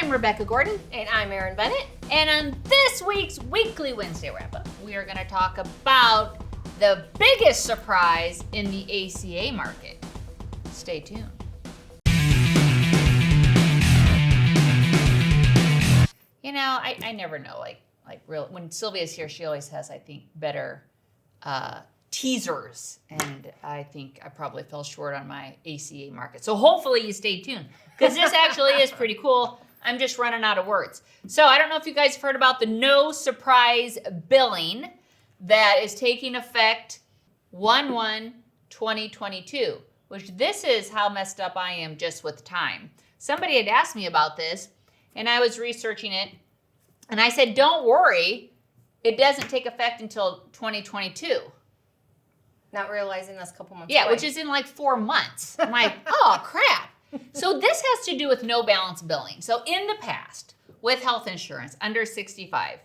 I'm Rebecca Gordon. And I'm Erin Bennett. And on this week's Weekly Wednesday Wrap-Up, we are going to talk about the biggest surprise in the ACA market. Stay tuned. You know, I never know, when Sylvia's here, she always has, I think, better teasers, and I think I probably fell short on my ACA market. So hopefully you stay tuned, because this actually is pretty cool. I'm just running out of words. So I don't know if you guys have heard about the no surprise billing that is taking effect 1/1/2022, which this is how messed up I am just with time. Somebody had asked me about this, and I was researching it, and I said, don't worry, it doesn't take effect until 2022. Not realizing that's a couple months Yeah, away. which is in like 4 months. I'm like, oh, crap. So this has to do with no balance billing. So in the past, with health insurance, under 65,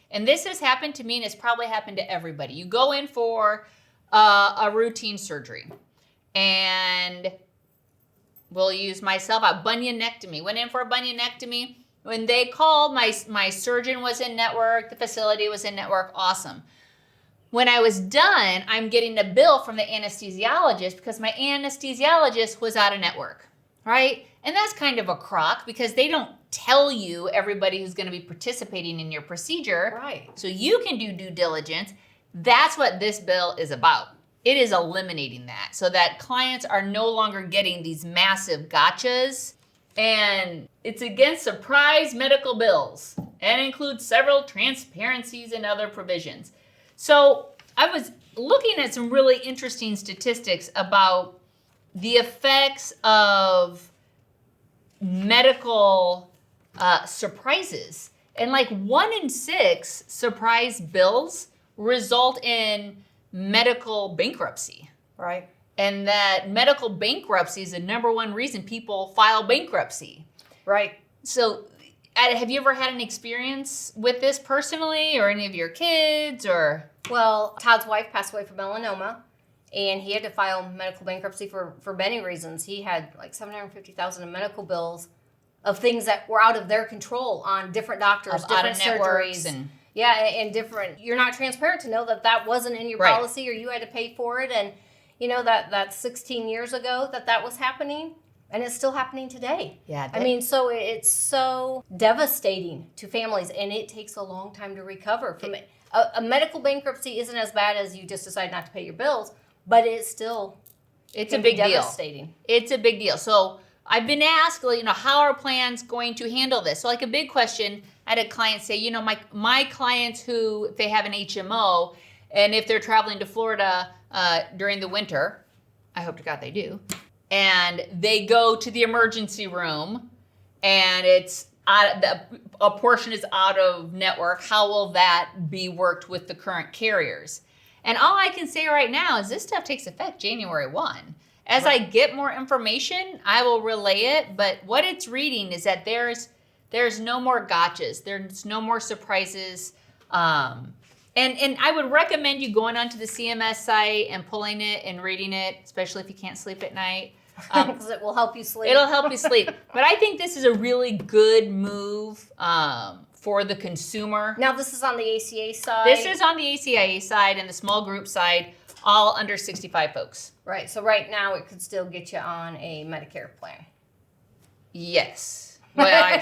and this has happened to me, and it's probably happened to everybody. You go in for a routine surgery, and we'll use myself, a bunionectomy. Went in for a bunionectomy. When they called, my surgeon was in network, the facility was in network, awesome. When I was done, I'm getting a bill from the anesthesiologist because my anesthesiologist was out of network, right? And that's kind of a crock because they don't tell you everybody who's going to be participating in your procedure. Right. So you can do due diligence. That's what this bill is about. It is eliminating that so that clients are no longer getting these massive gotchas. And it's against surprise medical bills and includes several transparencies and other provisions. So I was looking at some really interesting statistics about the effects of medical surprises. And like 1 in 6 surprise bills result in medical bankruptcy. Right. And that medical bankruptcy is the number one reason people file bankruptcy. Right. So have you ever had an experience with this personally, or any of your kids, or? Well, Todd's wife passed away from melanoma, and he had to file medical bankruptcy for many reasons. He had like $750,000 in medical bills of things that were out of their control on different doctors, different surgeries. And different. You're not transparent to know that wasn't in your policy, or you had to pay for it. And you know that's 16 years ago that was happening. And it's still happening today. Yeah. I mean, so it's so devastating to families, and it takes a long time to recover from it. A medical bankruptcy isn't as bad as you just decide not to pay your bills, but it's a big devastating. Deal. It's a big deal. So I've been asked, how are plans going to handle this? So like a big question, I had a client say, my clients who, if they have an HMO, and if they're traveling to Florida during the winter, I hope to God they do, and they go to the emergency room, and a portion is out of network. How will that be worked with the current carriers? And all I can say right now is this stuff takes effect January 1. As I get more information, I will relay it. But what it's reading is that there's no more gotchas. There's no more surprises. And I would recommend you going onto the CMS site and pulling it and reading it, especially if you can't sleep at night. Because it will help you sleep. It'll help you sleep. But I think this is a really good move for the consumer. Now, this is on the ACA side? This is on the ACA side and the small group side, all under 65 folks. Right. So right now, it could still get you on a Medicare plan. Yes. Well,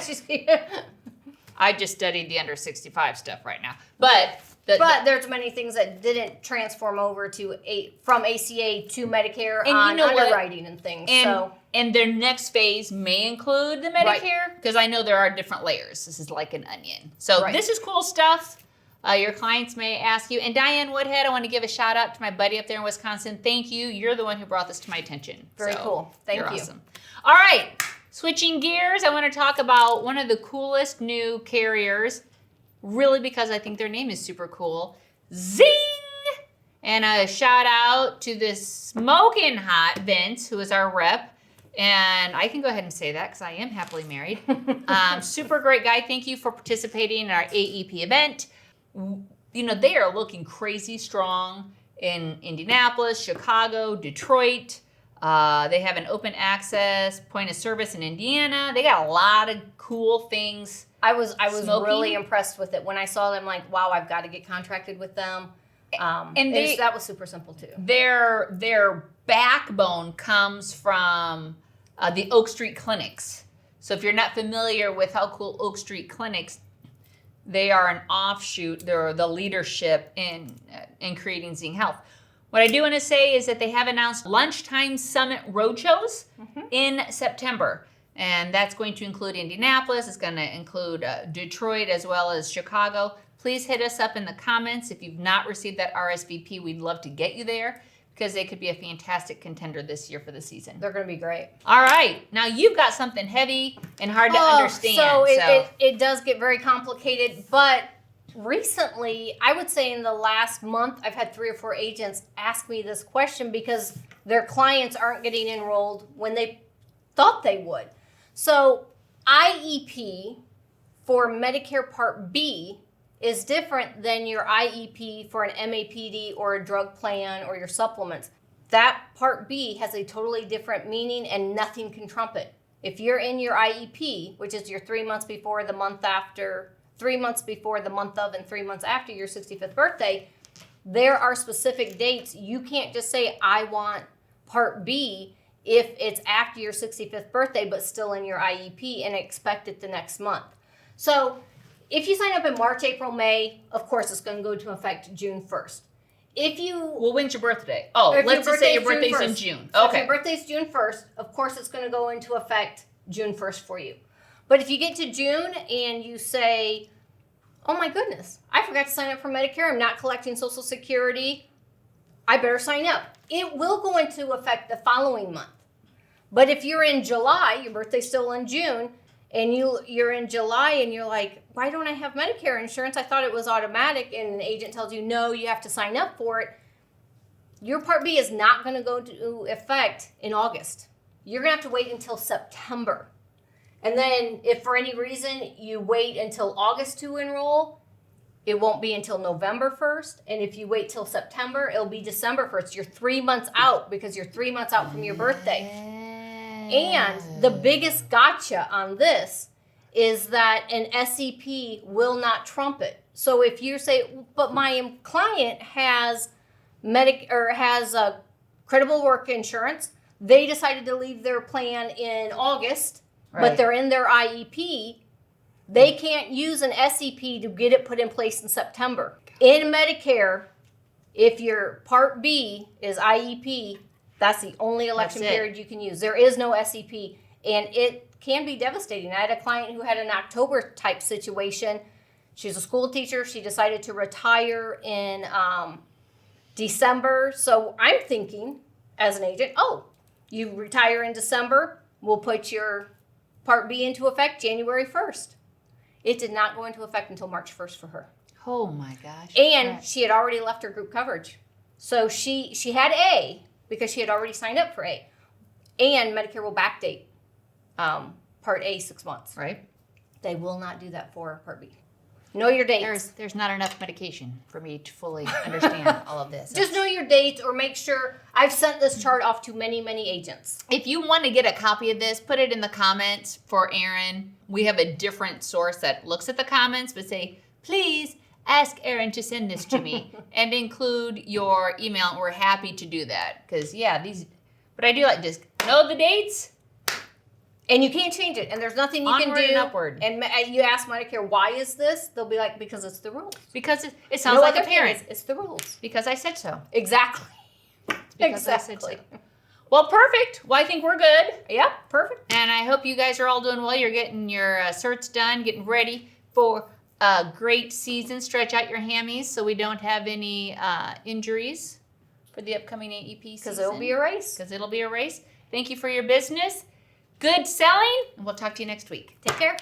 I just studied the under 65 stuff right now. But there's many things that didn't transform over from ACA to Medicare on underwriting and things. And their next phase may include the Medicare, because I know there are different layers. This is like an onion. So This is cool stuff. Your clients may ask you. And Diane Woodhead, I want to give a shout out to my buddy up there in Wisconsin. Thank you. You're the one who brought this to my attention. Very cool. Thank you. Awesome. All right. Switching gears, I want to talk about one of the coolest new carriers, really because I think their name is super cool, Zing! And a shout out to the smoking hot Vince, who is our rep. And I can go ahead and say that because I am happily married. Super great guy. Thank you for participating in our AEP event. They are looking crazy strong in Indianapolis, Chicago, Detroit. They have an open access point of service in Indiana. They got a lot of cool things. I was Smoking. really impressed with it when I saw them. Like, wow, I've got to get contracted with them. And that was super simple too. Their backbone comes from the Oak Street clinics. So if you're not familiar with how cool Oak Street clinics, they are an offshoot. They're the leadership in creating Zing Health. What I do want to say is that they have announced lunchtime summit roadshows in September. And that's going to include Indianapolis. It's going to include Detroit as well as Chicago. Please hit us up in the comments. If you've not received that RSVP, we'd love to get you there because they could be a fantastic contender this year for the season. They're going to be great. All right. Now you've got something heavy and hard to understand. So it does get very complicated. But recently, I would say in the last month, I've had 3 or 4 agents ask me this question because their clients aren't getting enrolled when they thought they would. So IEP for Medicare Part B is different than your IEP for an MAPD or a drug plan or your supplements. That Part B has a totally different meaning and nothing can trump it. If you're in your IEP, which is your 3 months before, the month after, 3 months before, the month of, and 3 months after your 65th birthday, there are specific dates. You can't just say, I want Part B if it's after your 65th birthday but still in your IEP and expect it the next month. So if you sign up in March, April, May, of course it's going to go into effect June 1st. Well, when's your birthday? Oh, let's just say your birthday's in June. So okay. If your birthday's June 1st, of course it's going to go into effect June 1st for you. But if you get to June and you say, oh my goodness, I forgot to sign up for Medicare, I'm not collecting Social Security, I better sign up. It will go into effect the following month. But if you're in July, your birthday's still in June, and you're in July and you're like, why don't I have Medicare insurance? I thought it was automatic, and an agent tells you, no, you have to sign up for it. Your Part B is not going to go into effect in August. You're going to have to wait until September. And then if for any reason you wait until August to enroll, it won't be until November 1st. And if you wait till September, it'll be December 1st. You're 3 months out because you're 3 months out from your birthday. And the biggest gotcha on this is that an SEP will not trump it. So if you say, but my client has credible work insurance, they decided to leave their plan in August, but they're in their IEP, they can't use an SEP to get it put in place in September. In Medicare, if your Part B is IEP, that's the only election period you can use. There is no SEP, and it can be devastating. I had a client who had an October type situation. She's a school teacher. She decided to retire in December. So I'm thinking as an agent, you retire in December, we'll put your Part B into effect January 1st. It did not go into effect until March 1st for her. Oh my gosh. And she had already left her group coverage. So she had A, because she had already signed up for A. And Medicare will backdate Part A 6 months. Right. They will not do that for Part B. Know your dates. There's not enough medication for me to fully understand all of this. Just know your dates or make sure. I've sent this chart off to many, many agents. If you want to get a copy of this, put it in the comments for Erin. We have a different source that looks at the comments, but say, please ask Erin to send this to me and include your email. And we're happy to do that. Because, but I do like just know the dates. And you can't change it. And there's nothing you can do. And upward. And you ask Medicare, why is this? They'll be like, because it's the rules. Because it sounds like a parent. It's the rules. Because I said so. Exactly. Because I said so. Well, perfect. Well, I think we're good. Yep, perfect. And I hope you guys are all doing well. You're getting your certs done, getting ready for a great season. Stretch out your hammies so we don't have any injuries for the upcoming AEP season. Because it'll be a race. Thank you for your business. Good selling, and we'll talk to you next week. Take care.